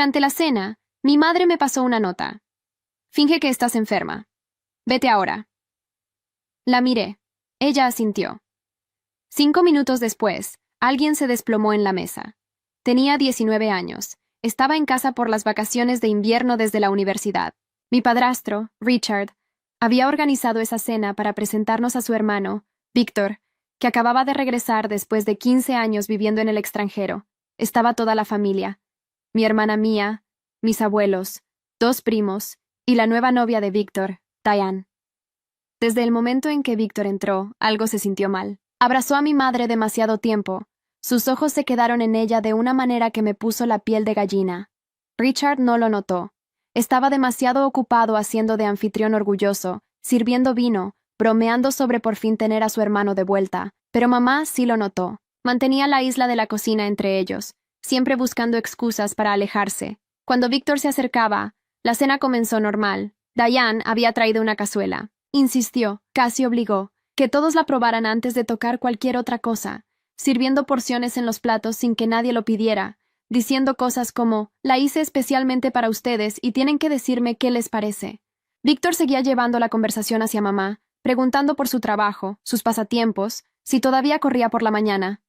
Durante la cena, mi madre me pasó una nota. Finge que estás enferma. Vete ahora. La miré. Ella asintió. 5 minutos después, alguien se desplomó en la mesa. Tenía 19 años. Estaba en casa por las vacaciones de invierno desde la universidad. Mi padrastro, Richard, había organizado esa cena para presentarnos a su hermano, Víctor, que acababa de regresar después de 15 años viviendo en el extranjero. Estaba toda la familia. Mi hermana Mía, mis abuelos, 2 primos y la nueva novia de Víctor, Diane. Desde el momento en que Víctor entró, algo se sintió mal. Abrazó a mi madre demasiado tiempo. Sus ojos se quedaron en ella de una manera que me puso la piel de gallina. Richard no lo notó. Estaba demasiado ocupado haciendo de anfitrión orgulloso, sirviendo vino, bromeando sobre por fin tener a su hermano de vuelta. Pero mamá sí lo notó. Mantenía la isla de la cocina entre ellos, siempre buscando excusas para alejarse. Cuando Víctor se acercaba, la cena comenzó normal. Diane había traído una cazuela. Insistió, casi obligó, que todos la probaran antes de tocar cualquier otra cosa, sirviendo porciones en los platos sin que nadie lo pidiera, diciendo cosas como, la hice especialmente para ustedes y tienen que decirme qué les parece. Víctor seguía llevando la conversación hacia mamá, preguntando por su trabajo, sus pasatiempos, si todavía corría por la mañana.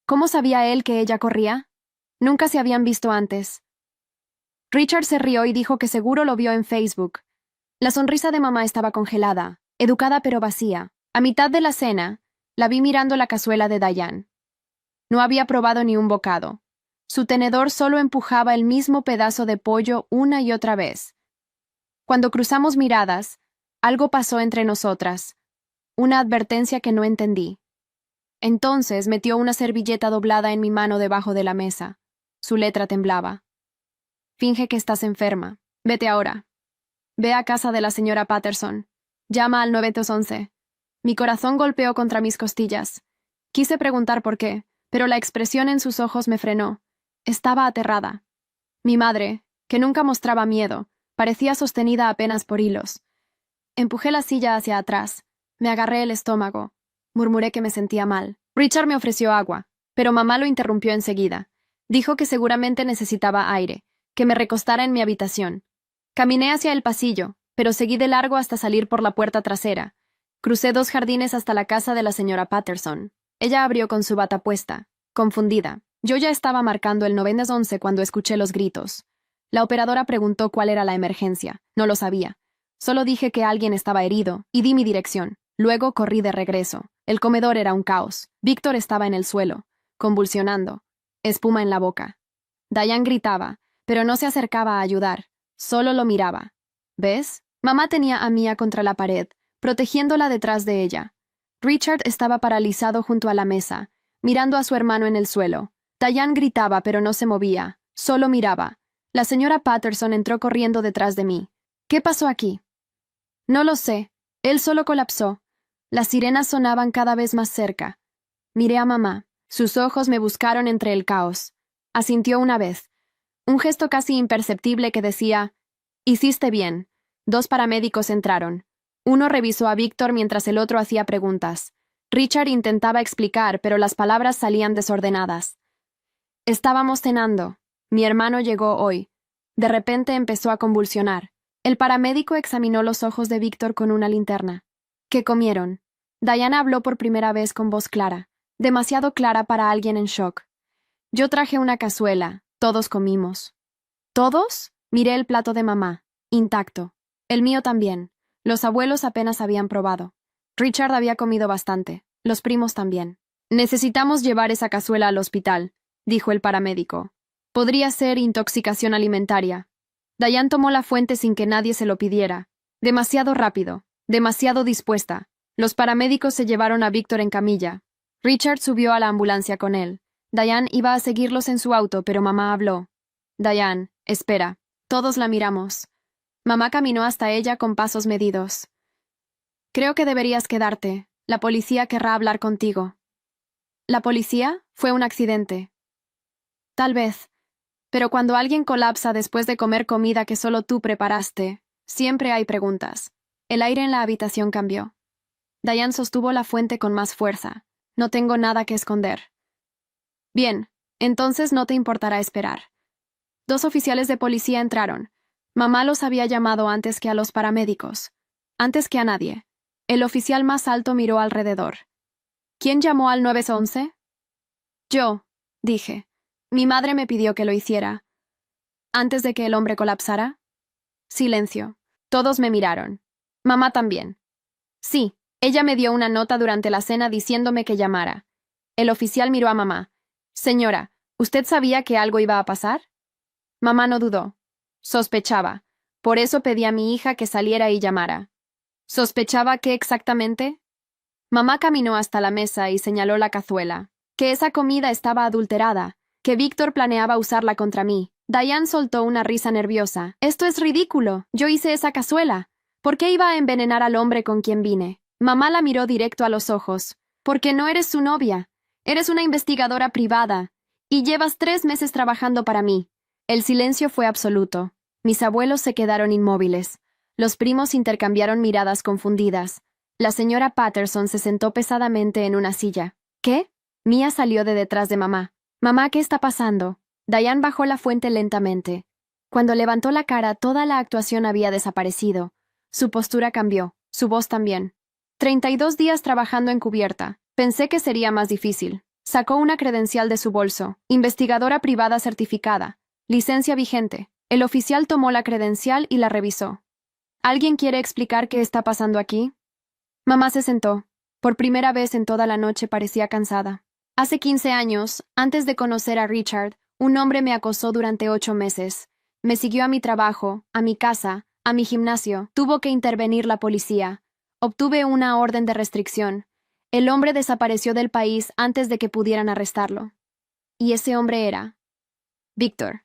¿Cómo sabía él que ella corría? Nunca se habían visto antes. Richard se rió y dijo que seguro lo vio en Facebook. La sonrisa de mamá estaba congelada, educada pero vacía. A mitad de la cena, la vi mirando la cazuela de Diane. No había probado ni un bocado. Su tenedor solo empujaba el mismo pedazo de pollo una y otra vez. Cuando cruzamos miradas, algo pasó entre nosotras. Una advertencia que no entendí. Entonces metió una servilleta doblada en mi mano debajo de la mesa. Su letra temblaba. Finge que estás enferma. Vete ahora. Ve a casa de la señora Patterson. Llama al 911. Mi corazón golpeó contra mis costillas. Quise preguntar por qué, pero la expresión en sus ojos me frenó. Estaba aterrada. Mi madre, que nunca mostraba miedo, parecía sostenida apenas por hilos. Empujé la silla hacia atrás. Me agarré el estómago. Murmuré que me sentía mal. Richard me ofreció agua, pero mamá lo interrumpió enseguida. Dijo que seguramente necesitaba aire, que me recostara en mi habitación. Caminé hacia el pasillo, pero seguí de largo hasta salir por la puerta trasera. Crucé 2 jardines hasta la casa de la señora Patterson. Ella abrió con su bata puesta, confundida. Yo ya estaba marcando el 911 cuando escuché los gritos. La operadora preguntó cuál era la emergencia. No lo sabía. Solo dije que alguien estaba herido y di mi dirección. Luego corrí de regreso. El comedor era un caos. Víctor estaba en el suelo, convulsionando, espuma en la boca. Diane gritaba, pero no se acercaba a ayudar. Solo lo miraba. ¿Ves? Mamá tenía a Mía contra la pared, protegiéndola detrás de ella. Richard estaba paralizado junto a la mesa, mirando a su hermano en el suelo. Diane gritaba, pero no se movía. Solo miraba. La señora Patterson entró corriendo detrás de mí. ¿Qué pasó aquí? No lo sé. Él solo colapsó. Las sirenas sonaban cada vez más cerca. Miré a mamá. Sus ojos me buscaron entre el caos. Asintió una vez. Un gesto casi imperceptible que decía, «Hiciste bien». 2 paramédicos entraron. Uno revisó a Víctor mientras el otro hacía preguntas. Richard intentaba explicar, pero las palabras salían desordenadas. Estábamos cenando. Mi hermano llegó hoy. De repente empezó a convulsionar. El paramédico examinó los ojos de Víctor con una linterna. ¿Qué comieron? Diana habló por primera vez con voz clara, demasiado clara para alguien en shock. Yo traje una cazuela. Todos comimos. ¿Todos? Miré el plato de mamá. Intacto. El mío también. Los abuelos apenas habían probado. Richard había comido bastante. Los primos también. Necesitamos llevar esa cazuela al hospital, dijo el paramédico. Podría ser intoxicación alimentaria. Diane tomó la fuente sin que nadie se lo pidiera. Demasiado rápido. Demasiado dispuesta. Los paramédicos se llevaron a Víctor en camilla. Richard subió a la ambulancia con él. Diane iba a seguirlos en su auto, pero mamá habló. Diane, espera. Todos la miramos. Mamá caminó hasta ella con pasos medidos. Creo que deberías quedarte. La policía querrá hablar contigo. ¿La policía? Fue un accidente. Tal vez. Pero cuando alguien colapsa después de comer comida que solo tú preparaste, siempre hay preguntas. El aire en la habitación cambió. Diane sostuvo la fuente con más fuerza. No tengo nada que esconder. Bien, entonces no te importará esperar. 2 oficiales de policía entraron. Mamá los había llamado antes que a los paramédicos. Antes que a nadie. El oficial más alto miró alrededor. ¿Quién llamó al 911? Yo, dije. Mi madre me pidió que lo hiciera. ¿Antes de que el hombre colapsara? Silencio. Todos me miraron. Mamá también. Sí, ella me dio una nota durante la cena diciéndome que llamara. El oficial miró a mamá. Señora, ¿usted sabía que algo iba a pasar? Mamá no dudó. Sospechaba. Por eso pedí a mi hija que saliera y llamara. ¿Sospechaba qué exactamente? Mamá caminó hasta la mesa y señaló la cazuela. Que esa comida estaba adulterada, que Víctor planeaba usarla contra mí. Diane soltó una risa nerviosa. Esto es ridículo. Yo hice esa cazuela. ¿Por qué iba a envenenar al hombre con quien vine? Mamá la miró directo a los ojos. Porque no eres su novia. Eres una investigadora privada. Y llevas 3 meses trabajando para mí. El silencio fue absoluto. Mis abuelos se quedaron inmóviles. Los primos intercambiaron miradas confundidas. La señora Patterson se sentó pesadamente en una silla. ¿Qué? Mia salió de detrás de mamá. Mamá, ¿qué está pasando? Diane bajó la fuente lentamente. Cuando levantó la cara, toda la actuación había desaparecido. Su postura cambió, su voz también. 32 días trabajando encubierta. Pensé que sería más difícil. Sacó una credencial de su bolso. Investigadora privada certificada. Licencia vigente. El oficial tomó la credencial y la revisó. ¿Alguien quiere explicar qué está pasando aquí? Mamá se sentó. Por primera vez en toda la noche parecía cansada. Hace 15 años, antes de conocer a Richard, un hombre me acosó durante 8 meses. Me siguió a mi trabajo, a mi casa, a mi gimnasio. Tuvo que intervenir la policía. Obtuve una orden de restricción. El hombre desapareció del país antes de que pudieran arrestarlo. Y ese hombre era Víctor,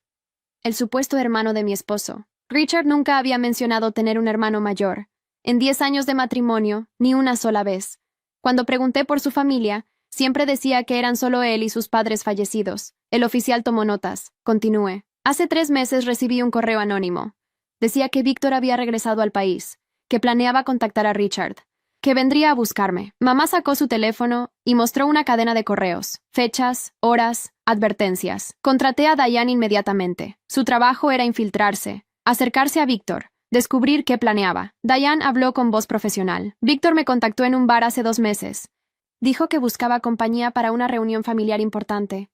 el supuesto hermano de mi esposo. Richard nunca había mencionado tener un hermano mayor. En 10 años de matrimonio, ni una sola vez. Cuando pregunté por su familia, siempre decía que eran solo él y sus padres fallecidos. El oficial tomó notas. Continúe. Hace 3 meses recibí un correo anónimo. Decía que Víctor había regresado al país, que planeaba contactar a Richard, que vendría a buscarme. Mamá sacó su teléfono y mostró una cadena de correos, fechas, horas, advertencias. Contraté a Diane inmediatamente. Su trabajo era infiltrarse, acercarse a Víctor, descubrir qué planeaba. Diane habló con voz profesional. Víctor me contactó en un bar hace 2 meses. Dijo que buscaba compañía para una reunión familiar importante.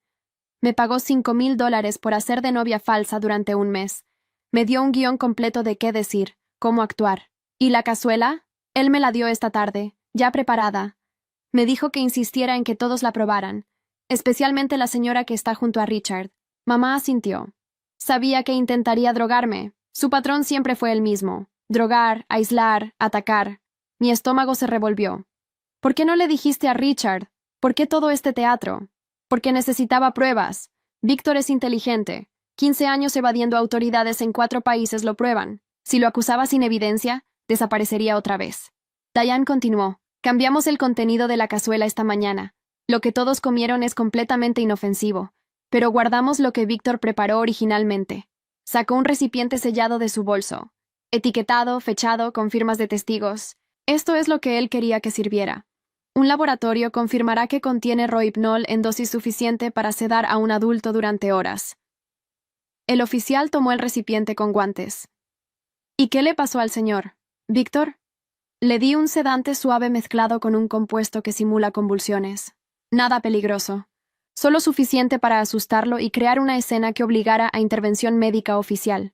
Me pagó $5,000 por hacer de novia falsa durante 1 mes. Me dio un guión completo de qué decir, cómo actuar. ¿Y la cazuela? Él me la dio esta tarde, ya preparada. Me dijo que insistiera en que todos la probaran, especialmente la señora que está junto a Richard. Mamá asintió. Sabía que intentaría drogarme. Su patrón siempre fue el mismo. Drogar, aislar, atacar. Mi estómago se revolvió. ¿Por qué no le dijiste a Richard? ¿Por qué todo este teatro? Porque necesitaba pruebas. Víctor es inteligente. 15 años evadiendo autoridades en 4 países lo prueban. Si lo acusaba sin evidencia, desaparecería otra vez. Diane continuó. Cambiamos el contenido de la cazuela esta mañana. Lo que todos comieron es completamente inofensivo, pero guardamos lo que Víctor preparó originalmente. Sacó un recipiente sellado de su bolso, etiquetado, fechado, con firmas de testigos. Esto es lo que él quería que sirviera. Un laboratorio confirmará que contiene rohypnol en dosis suficiente para sedar a un adulto durante horas. El oficial tomó el recipiente con guantes. ¿Y qué le pasó al señor? ¿Víctor? Le di un sedante suave mezclado con un compuesto que simula convulsiones. Nada peligroso. Solo suficiente para asustarlo y crear una escena que obligara a intervención médica oficial.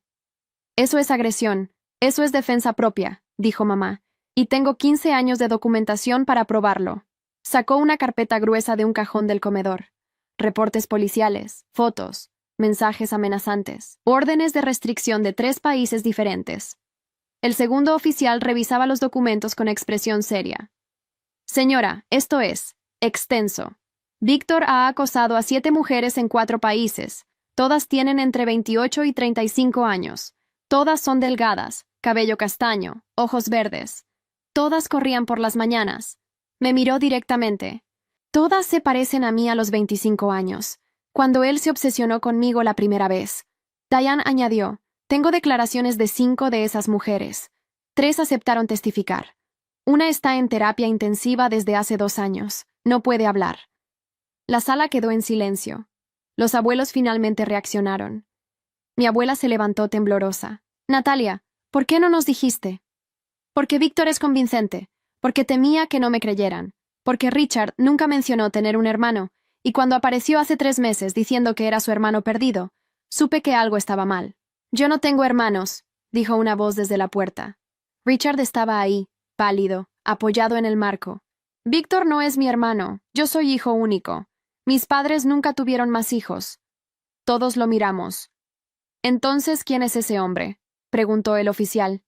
Eso es agresión. Eso es defensa propia, dijo mamá. Y tengo 15 años de documentación para probarlo. Sacó una carpeta gruesa de un cajón del comedor. Reportes policiales, fotos, mensajes amenazantes, órdenes de restricción de 3 países diferentes. El segundo oficial revisaba los documentos con expresión seria. Señora, esto es extenso. Víctor ha acosado a 7 mujeres en 4 países. Todas tienen entre 28 y 35 años. Todas son delgadas, cabello castaño, ojos verdes. Todas corrían por las mañanas. Me miró directamente. Todas se parecen a mí a los 25 años, cuando él se obsesionó conmigo la primera vez. Diane añadió, tengo declaraciones de 5 de esas mujeres. 3 aceptaron testificar. Una está en terapia intensiva desde hace 2 años. No puede hablar. La sala quedó en silencio. Los abuelos finalmente reaccionaron. Mi abuela se levantó temblorosa. Natalia, ¿por qué no nos dijiste? Porque Víctor es convincente, porque temía que no me creyeran, porque Richard nunca mencionó tener un hermano, y cuando apareció hace 3 meses diciendo que era su hermano perdido, supe que algo estaba mal. Yo no tengo hermanos, dijo una voz desde la puerta. Richard estaba ahí, pálido, apoyado en el marco. Víctor no es mi hermano, yo soy hijo único. Mis padres nunca tuvieron más hijos. Todos lo miramos. Entonces, ¿quién es ese hombre?, preguntó el oficial.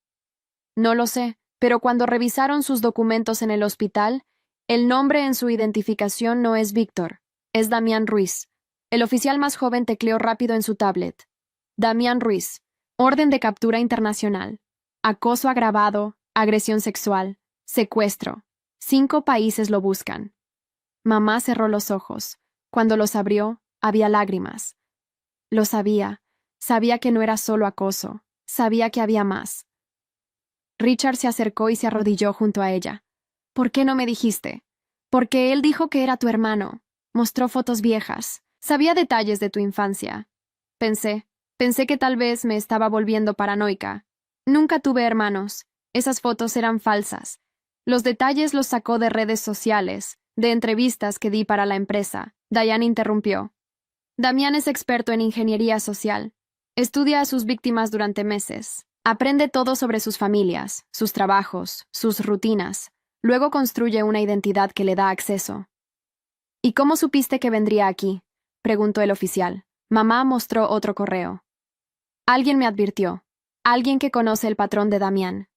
No lo sé, pero cuando revisaron sus documentos en el hospital, el nombre en su identificación no es Víctor, es Damián Ruiz. El oficial más joven tecleó rápido en su tablet. Damián Ruiz, orden de captura internacional, acoso agravado, agresión sexual, secuestro. 5 países lo buscan. Mamá cerró los ojos. Cuando los abrió, había lágrimas. Lo sabía. Sabía que no era solo acoso. Sabía que había más. Richard se acercó y se arrodilló junto a ella. ¿Por qué no me dijiste? Porque él dijo que era tu hermano. Mostró fotos viejas. Sabía detalles de tu infancia. Pensé que tal vez me estaba volviendo paranoica. Nunca tuve hermanos. Esas fotos eran falsas. Los detalles los sacó de redes sociales, de entrevistas que di para la empresa. Diane interrumpió. Damián es experto en ingeniería social. Estudia a sus víctimas durante meses. Aprende todo sobre sus familias, sus trabajos, sus rutinas. Luego construye una identidad que le da acceso. ¿Y cómo supiste que vendría aquí?, preguntó el oficial. Mamá mostró otro correo. Alguien me advirtió. Alguien que conoce el patrón de Damián.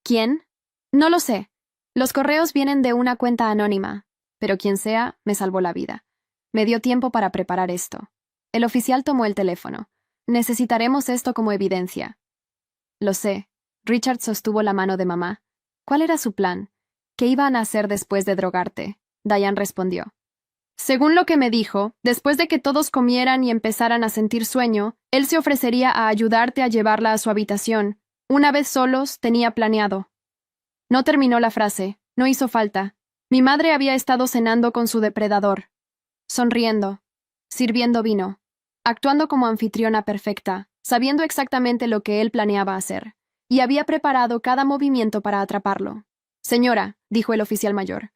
¿Quién? No lo sé. Los correos vienen de una cuenta anónima, pero quien sea, me salvó la vida. Me dio tiempo para preparar esto. El oficial tomó el teléfono. Necesitaremos esto como evidencia. Lo sé. Richard sostuvo la mano de mamá. ¿Cuál era su plan? ¿Qué iban a hacer después de drogarte? Diane respondió. Según lo que me dijo, después de que todos comieran y empezaran a sentir sueño, él se ofrecería a ayudarte a llevarla a su habitación. Una vez solos, tenía planeado. No terminó la frase. No hizo falta. Mi madre había estado cenando con su depredador. Sonriendo. Sirviendo vino. Actuando como anfitriona perfecta, sabiendo exactamente lo que él planeaba hacer. Y había preparado cada movimiento para atraparlo. Señora, dijo el oficial mayor,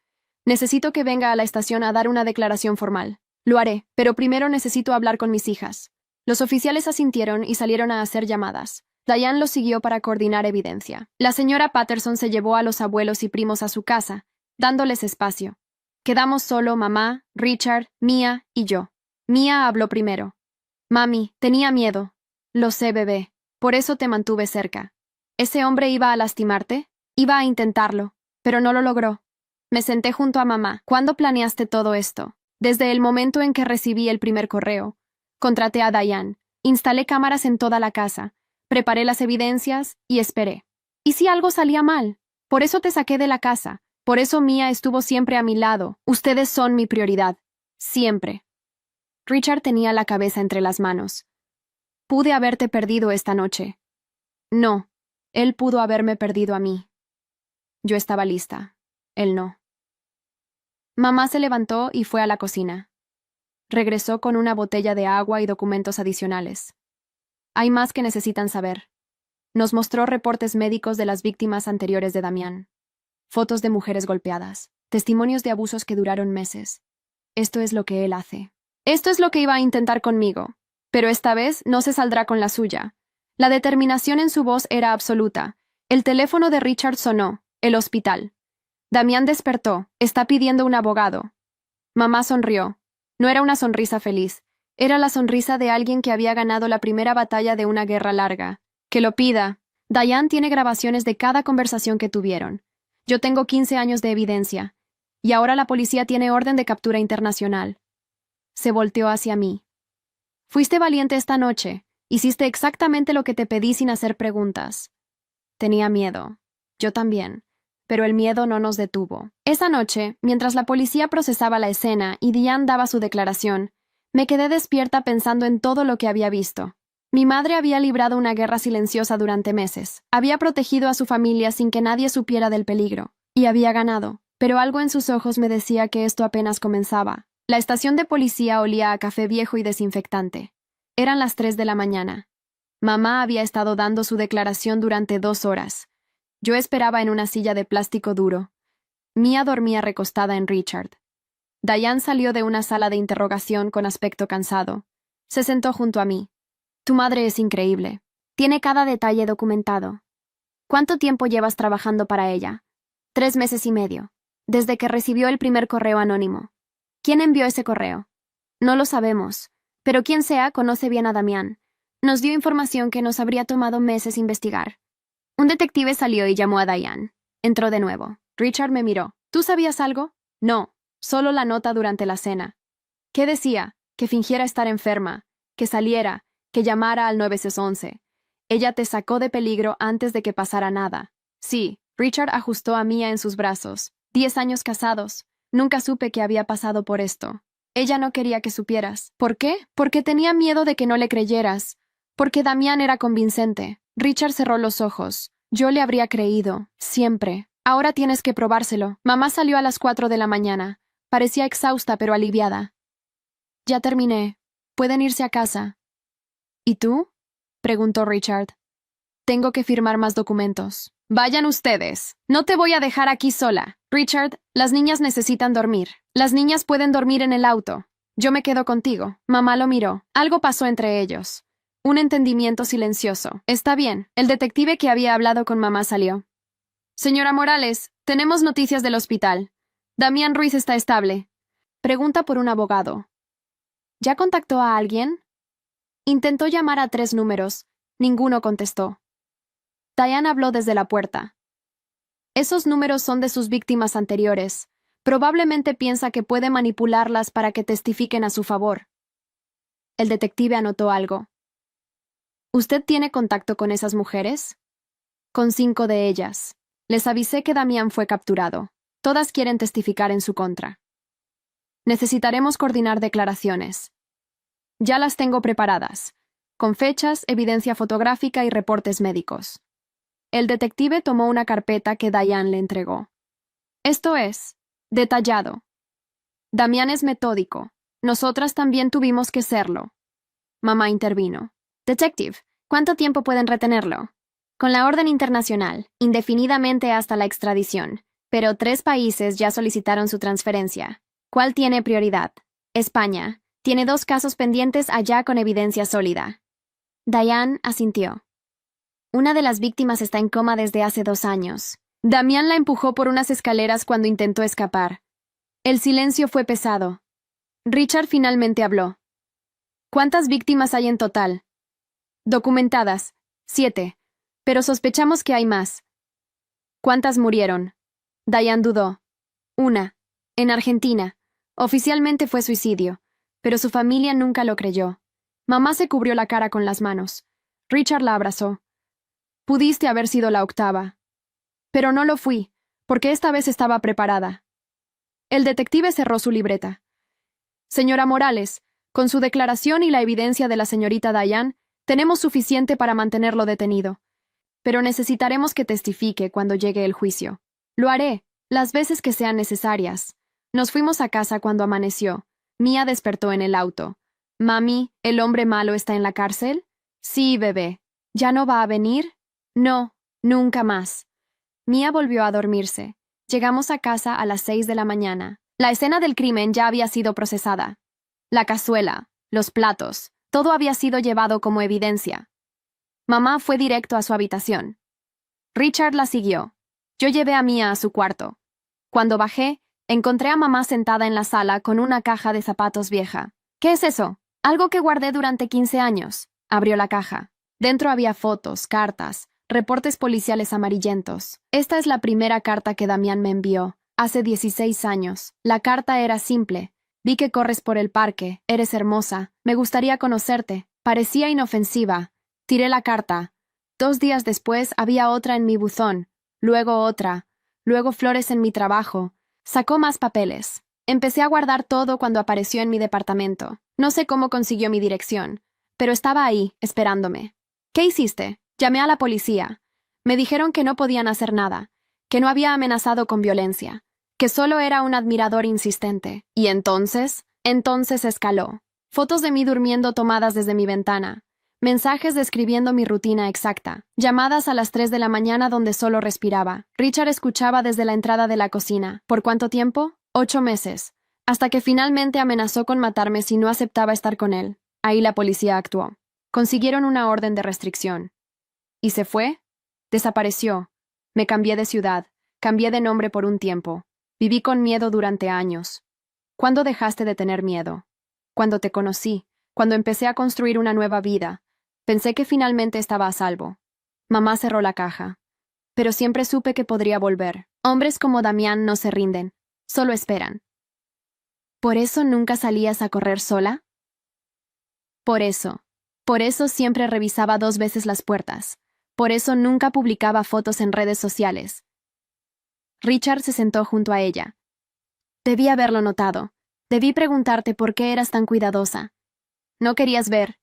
necesito que venga a la estación a dar una declaración formal. Lo haré, pero primero necesito hablar con mis hijas. Los oficiales asintieron y salieron a hacer llamadas. Diane los siguió para coordinar evidencia. La señora Patterson se llevó a los abuelos y primos a su casa, dándoles espacio. Quedamos solo mamá, Richard, Mia y yo. Mia habló primero. Mami, tenía miedo. Lo sé, bebé. Por eso te mantuve cerca. ¿Ese hombre iba a lastimarte? Iba a intentarlo, pero no lo logró. Me senté junto a mamá. ¿Cuándo planeaste todo esto? Desde el momento en que recibí el primer correo. Contraté a Diane. Instalé cámaras en toda la casa. Preparé las evidencias y esperé. ¿Y si algo salía mal? Por eso te saqué de la casa. Por eso Mia estuvo siempre a mi lado. Ustedes son mi prioridad. Siempre. Richard tenía la cabeza entre las manos. Pude haberte perdido esta noche. No. Él pudo haberme perdido a mí. Yo estaba lista. Él no. Mamá se levantó y fue a la cocina. Regresó con una botella de agua y documentos adicionales. Hay más que necesitan saber. Nos mostró reportes médicos de las víctimas anteriores de Damián. Fotos de mujeres golpeadas. Testimonios de abusos que duraron meses. Esto es lo que él hace. Esto es lo que iba a intentar conmigo. Pero esta vez no se saldrá con la suya. La determinación en su voz era absoluta. El teléfono de Richard sonó. El hospital. Damián despertó. Está pidiendo un abogado. Mamá sonrió. No era una sonrisa feliz. Era la sonrisa de alguien que había ganado la primera batalla de una guerra larga. Que lo pida. Diane tiene grabaciones de cada conversación que tuvieron. Yo tengo 15 años de evidencia. Y ahora la policía tiene orden de captura internacional. Se volteó hacia mí. Fuiste valiente esta noche. Hiciste exactamente lo que te pedí sin hacer preguntas. Tenía miedo. Yo también. Pero el miedo no nos detuvo. Esa noche, mientras la policía procesaba la escena y Diane daba su declaración, me quedé despierta pensando en todo lo que había visto. Mi madre había librado una guerra silenciosa durante meses. Había protegido a su familia sin que nadie supiera del peligro. Y había ganado. Pero algo en sus ojos me decía que esto apenas comenzaba. La estación de policía olía a café viejo y desinfectante. Eran las 3 de la mañana. Mamá había estado dando su declaración durante 2 horas. Yo esperaba en una silla de plástico duro. Mia dormía recostada en Richard. Diane salió de una sala de interrogación con aspecto cansado. Se sentó junto a mí. Tu madre es increíble. Tiene cada detalle documentado. ¿Cuánto tiempo llevas trabajando para ella? 3 meses y medio. Desde que recibió el primer correo anónimo. ¿Quién envió ese correo? No lo sabemos, pero quien sea conoce bien a Damián. Nos dio información que nos habría tomado meses investigar. Un detective salió y llamó a Diane. Entró de nuevo. Richard me miró. ¿Tú sabías algo? No, solo la nota durante la cena. ¿Qué decía? Que fingiera estar enferma, que saliera, que llamara al 911. Ella te sacó de peligro antes de que pasara nada. Sí, Richard ajustó a Mia en sus brazos. 10 años casados. Nunca supe que había pasado por esto. Ella no quería que supieras. ¿Por qué? Porque tenía miedo de que no le creyeras. Porque Damián era convincente. Richard cerró los ojos. Yo le habría creído. Siempre. Ahora tienes que probárselo. Mamá salió a las 4 de la mañana. Parecía exhausta pero aliviada. Ya terminé. Pueden irse a casa. ¿Y tú? Preguntó Richard. Tengo que firmar más documentos. Vayan ustedes. No te voy a dejar aquí sola. Richard, las niñas necesitan dormir. Las niñas pueden dormir en el auto. Yo me quedo contigo. Mamá lo miró. Algo pasó entre ellos. Un entendimiento silencioso. Está bien. El detective que había hablado con mamá salió. Señora Morales, tenemos noticias del hospital. Damián Ruiz está estable. Pregunta por un abogado. ¿Ya contactó a alguien? Intentó llamar a 3 números. Ninguno contestó. Diane habló desde la puerta. Esos números son de sus víctimas anteriores. Probablemente piensa que puede manipularlas para que testifiquen a su favor. El detective anotó algo. ¿Usted tiene contacto con esas mujeres? Con 5 de ellas. Les avisé que Damián fue capturado. Todas quieren testificar en su contra. Necesitaremos coordinar declaraciones. Ya las tengo preparadas, con fechas, evidencia fotográfica y reportes médicos. El detective tomó una carpeta que Diane le entregó. Esto es, detallado. Damián es metódico. Nosotras también tuvimos que serlo. Mamá intervino. Detective, ¿cuánto tiempo pueden retenerlo? Con la orden internacional, indefinidamente hasta la extradición, pero 3 países ya solicitaron su transferencia. ¿Cuál tiene prioridad? España. Tiene 2 casos pendientes allá con evidencia sólida. Diane asintió. Una de las víctimas está en coma desde hace 2 años. Damián la empujó por unas escaleras cuando intentó escapar. El silencio fue pesado. Richard finalmente habló. ¿Cuántas víctimas hay en total? Documentadas, 7. Pero sospechamos que hay más. ¿Cuántas murieron? Diane dudó. 1. En Argentina. Oficialmente fue suicidio, pero su familia nunca lo creyó. Mamá se cubrió la cara con las manos. Richard la abrazó. Pudiste haber sido la 8ª. Pero no lo fui, porque esta vez estaba preparada. El detective cerró su libreta. Señora Morales, con su declaración y la evidencia de la señorita Diane, tenemos suficiente para mantenerlo detenido. Pero necesitaremos que testifique cuando llegue el juicio. Lo haré, las veces que sean necesarias. Nos fuimos a casa cuando amaneció. Mia despertó en el auto. Mami, ¿el hombre malo está en la cárcel? Sí, bebé. ¿Ya no va a venir? No, nunca más. Mia volvió a dormirse. Llegamos a casa a las 6 de la mañana. La escena del crimen ya había sido procesada. La cazuela, los platos, todo había sido llevado como evidencia. Mamá fue directo a su habitación. Richard la siguió. Yo llevé a Mia a su cuarto. Cuando bajé, encontré a mamá sentada en la sala con una caja de zapatos vieja. ¿Qué es eso? Algo que guardé durante 15 años. Abrió la caja. Dentro había fotos, cartas, reportes policiales amarillentos. Esta es la primera carta que Damián me envió, hace 16 años. La carta era simple. Vi que corres por el parque, eres hermosa, me gustaría conocerte. Parecía inofensiva. Tiré la carta. 2 días después había otra en mi buzón, luego otra, luego flores en mi trabajo. Sacó más papeles. Empecé a guardar todo cuando apareció en mi departamento. No sé cómo consiguió mi dirección, pero estaba ahí, esperándome. ¿Qué hiciste? Llamé a la policía. Me dijeron que no podían hacer nada, que no había amenazado con violencia, que solo era un admirador insistente. ¿Y entonces? Entonces escaló. Fotos de mí durmiendo tomadas desde mi ventana. Mensajes describiendo mi rutina exacta. Llamadas a las 3 de la mañana donde solo respiraba. Richard escuchaba desde la entrada de la cocina. ¿Por cuánto tiempo? 8 meses. Hasta que finalmente amenazó con matarme si no aceptaba estar con él. Ahí la policía actuó. Consiguieron una orden de restricción. ¿Y se fue? Desapareció. Me cambié de ciudad. Cambié de nombre por un tiempo. Viví con miedo durante años. ¿Cuándo dejaste de tener miedo? Cuando te conocí. Cuando empecé a construir una nueva vida. Pensé que finalmente estaba a salvo. Mamá cerró la caja. Pero siempre supe que podría volver. Hombres como Damián no se rinden. Solo esperan. ¿Por eso nunca salías a correr sola? Por eso. Por eso siempre revisaba 2 veces las puertas. Por eso nunca publicaba fotos en redes sociales. Richard se sentó junto a ella. Debí haberlo notado. Debí preguntarte por qué eras tan cuidadosa. No querías ver.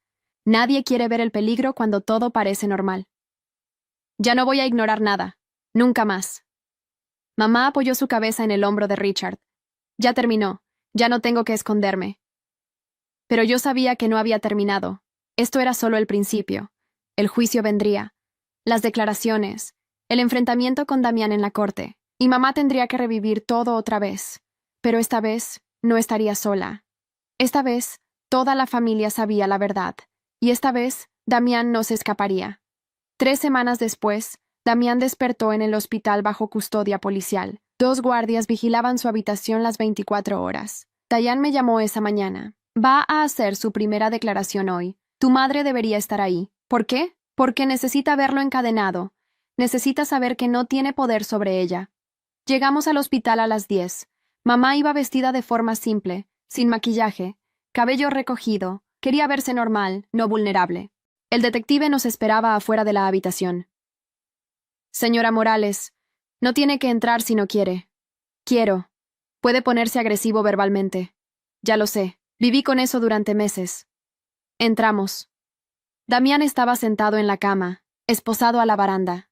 Nadie quiere ver el peligro cuando todo parece normal. Ya no voy a ignorar nada. Nunca más. Mamá apoyó su cabeza en el hombro de Richard. Ya terminó. Ya no tengo que esconderme. Pero yo sabía que no había terminado. Esto era solo el principio. El juicio vendría. Las declaraciones. El enfrentamiento con Damián en la corte. Y mamá tendría que revivir todo otra vez. Pero esta vez no estaría sola. Esta vez toda la familia sabía la verdad. Y esta vez Damián no se escaparía. 3 semanas después, Damián despertó en el hospital bajo custodia policial. 2 guardias vigilaban su habitación las 24 horas. Diane me llamó esa mañana. Va a hacer su primera declaración hoy. Tu madre debería estar ahí. ¿Por qué? Porque necesita verlo encadenado. Necesita saber que no tiene poder sobre ella. Llegamos al hospital a las 10. Mamá iba vestida de forma simple, sin maquillaje, cabello recogido. Quería verse normal, no vulnerable. El detective nos esperaba afuera de la habitación. Señora Morales, no tiene que entrar si no quiere. Quiero. Puede ponerse agresivo verbalmente. Ya lo sé. Viví con eso durante meses. Entramos. Damián estaba sentado en la cama, esposado a la baranda.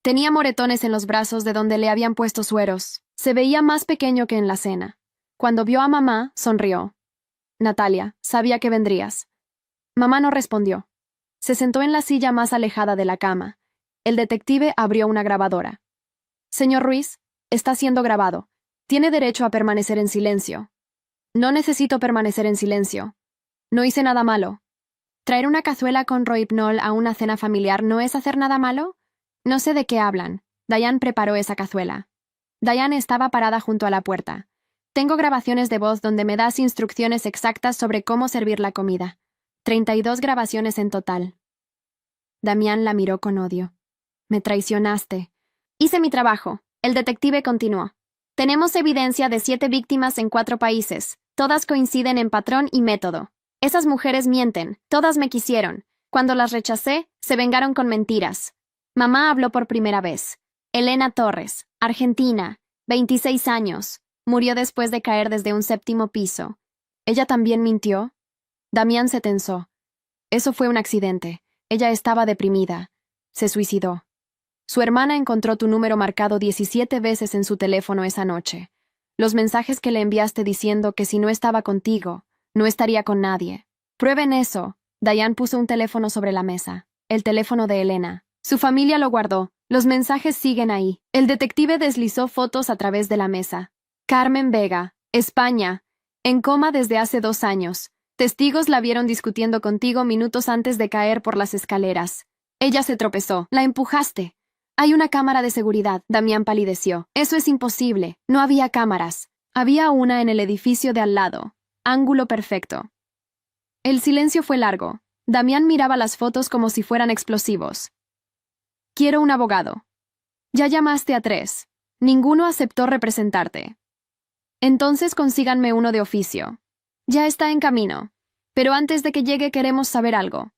Tenía moretones en los brazos de donde le habían puesto sueros. Se veía más pequeño que en la cena. Cuando vio a mamá, sonrió. Natalia, sabía que vendrías. Mamá no respondió. Se sentó en la silla más alejada de la cama. El detective abrió una grabadora. Señor Ruiz, está siendo grabado. Tiene derecho a permanecer en silencio. No necesito permanecer en silencio. No hice nada malo. ¿Traer una cazuela con rohypnol a una cena familiar no es hacer nada malo? No sé de qué hablan. Diane preparó esa cazuela. Diane estaba parada junto a la puerta. Tengo grabaciones de voz donde me das instrucciones exactas sobre cómo servir la comida. 32 grabaciones en total. Damián la miró con odio. Me traicionaste. Hice mi trabajo. El detective continuó. Tenemos evidencia de 7 víctimas en 4 países. Todas coinciden en patrón y método. Esas mujeres mienten. Todas me quisieron. Cuando las rechacé, se vengaron con mentiras. Mamá habló por primera vez. Elena Torres, Argentina, 26 años. Murió después de caer desde un 7º piso. ¿Ella también mintió? Damián se tensó. Eso fue un accidente. Ella estaba deprimida. Se suicidó. Su hermana encontró tu número marcado 17 veces en su teléfono esa noche. Los mensajes que le enviaste diciendo que si no estaba contigo, no estaría con nadie. Prueben eso. Diane puso un teléfono sobre la mesa. El teléfono de Elena. Su familia lo guardó. Los mensajes siguen ahí. El detective deslizó fotos a través de la mesa. Carmen Vega, España. En coma desde hace 2 años. Testigos la vieron discutiendo contigo minutos antes de caer por las escaleras. Ella se tropezó. La empujaste. Hay una cámara de seguridad. Damián palideció. Eso es imposible. No había cámaras. Había una en el edificio de al lado. Ángulo perfecto. El silencio fue largo. Damián miraba las fotos como si fueran explosivos. Quiero un abogado. Ya llamaste a 3. Ninguno aceptó representarte. Entonces consíganme uno de oficio. Ya está en camino. Pero antes de que llegue queremos saber algo.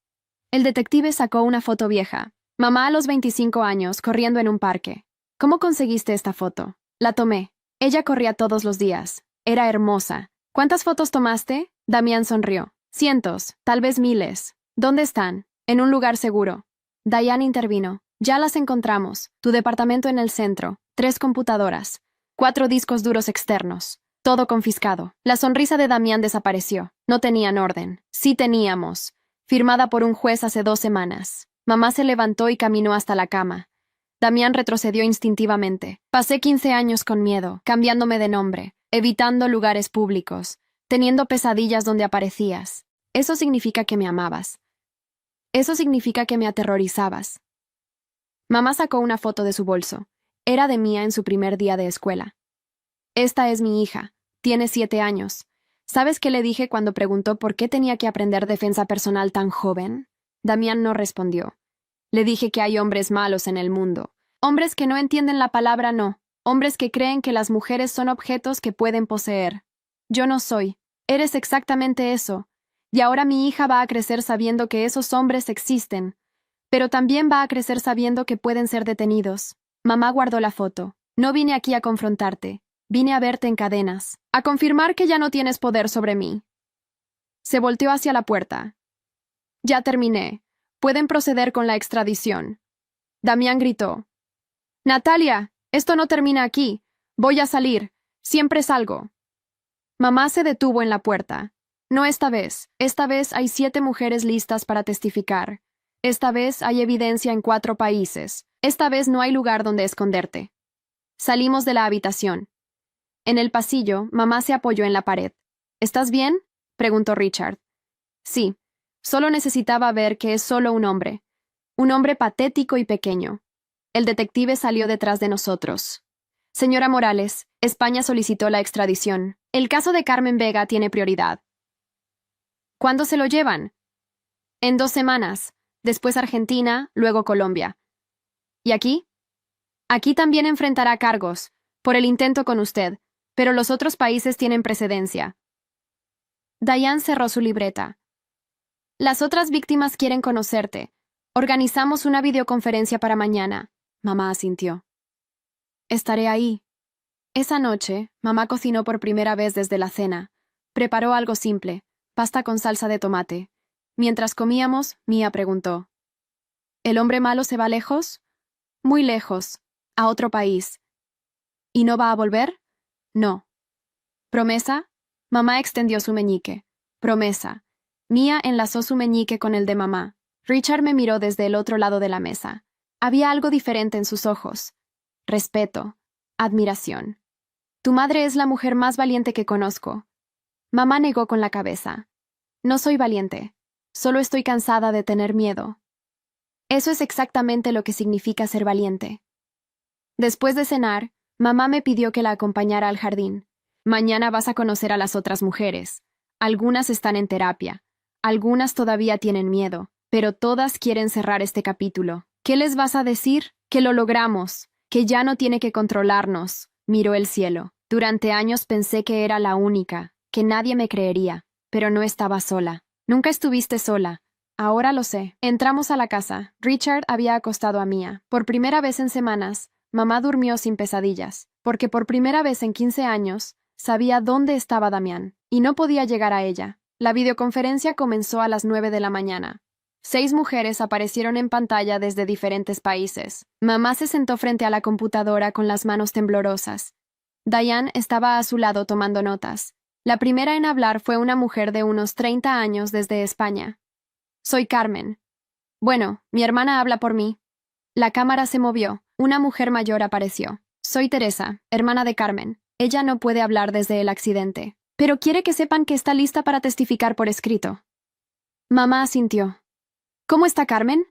El detective sacó una foto vieja. Mamá a los 25 años, corriendo en un parque. ¿Cómo conseguiste esta foto? La tomé. Ella corría todos los días. Era hermosa. ¿Cuántas fotos tomaste? Damián sonrió. Cientos, tal vez miles. ¿Dónde están? En un lugar seguro. Diane intervino. Ya las encontramos. Tu departamento en el centro. 3 computadoras. 4 discos duros externos. Todo confiscado. La sonrisa de Damián desapareció. No tenían orden. Sí teníamos. Firmada por un juez hace 2 semanas. Mamá se levantó y caminó hasta la cama. Damián retrocedió instintivamente. Pasé 15 años con miedo, cambiándome de nombre, evitando lugares públicos, teniendo pesadillas donde aparecías. Eso significa que me amabas. Eso significa que me aterrorizabas. Mamá sacó una foto de su bolso. Era de Mía en su primer día de escuela. Esta es mi hija. Tiene 7 años. ¿Sabes qué le dije cuando preguntó por qué tenía que aprender defensa personal tan joven? Damián no respondió. Le dije que hay hombres malos en el mundo. Hombres que no entienden la palabra no. Hombres que creen que las mujeres son objetos que pueden poseer. Yo no soy. Eres exactamente eso. Y ahora mi hija va a crecer sabiendo que esos hombres existen. Pero también va a crecer sabiendo que pueden ser detenidos. Mamá guardó la foto. No vine aquí a confrontarte. Vine a verte en cadenas. A confirmar que ya no tienes poder sobre mí. Se volteó hacia la puerta. Ya terminé. Pueden proceder con la extradición. Damián gritó. Natalia, esto no termina aquí. Voy a salir. Siempre salgo. Mamá se detuvo en la puerta. No esta vez. Esta vez hay 7 mujeres listas para testificar. Esta vez hay evidencia en 4 países. Esta vez no hay lugar donde esconderte. Salimos de la habitación. En el pasillo, mamá se apoyó en la pared. ¿Estás bien? Preguntó Richard. Sí. Solo necesitaba ver que es solo un hombre. Un hombre patético y pequeño. El detective salió detrás de nosotros. Señora Morales, España solicitó la extradición. El caso de Carmen Vega tiene prioridad. ¿Cuándo se lo llevan? En 2 semanas. Después Argentina, luego Colombia. ¿Y aquí? Aquí también enfrentará cargos, por el intento con usted, pero los otros países tienen precedencia. Diane cerró su libreta. Las otras víctimas quieren conocerte. Organizamos una videoconferencia para mañana. Mamá asintió. Estaré ahí. Esa noche, mamá cocinó por primera vez desde la cena. Preparó algo simple, pasta con salsa de tomate. Mientras comíamos, Mía preguntó. ¿El hombre malo se va lejos? Muy lejos, a otro país. ¿Y no va a volver? No. ¿Promesa? Mamá extendió su meñique. Promesa. Mía enlazó su meñique con el de mamá. Richard me miró desde el otro lado de la mesa. Había algo diferente en sus ojos. Respeto. Admiración. Tu madre es la mujer más valiente que conozco. Mamá negó con la cabeza. No soy valiente. Solo estoy cansada de tener miedo. Eso es exactamente lo que significa ser valiente. Después de cenar, mamá me pidió que la acompañara al jardín. Mañana vas a conocer a las otras mujeres. Algunas están en terapia. Algunas todavía tienen miedo, pero todas quieren cerrar este capítulo. ¿Qué les vas a decir? Que lo logramos, que ya no tiene que controlarnos. Miró el cielo. Durante años pensé que era la única, que nadie me creería, pero no estaba sola. Nunca estuviste sola. Ahora lo sé. Entramos a la casa. Richard había acostado a Mía. Por primera vez en semanas, mamá durmió sin pesadillas, porque por primera vez en 15 años, sabía dónde estaba Damián, y no podía llegar a ella. La videoconferencia comenzó a las 9 de la mañana. 6 mujeres aparecieron en pantalla desde diferentes países. Mamá se sentó frente a la computadora con las manos temblorosas. Diane estaba a su lado tomando notas. La primera en hablar fue una mujer de unos 30 años desde España. Soy Carmen. Bueno, mi hermana habla por mí. La cámara se movió. Una mujer mayor apareció. Soy Teresa, hermana de Carmen. Ella no puede hablar desde el accidente, pero quiere que sepan que está lista para testificar por escrito. Mamá asintió. ¿Cómo está Carmen?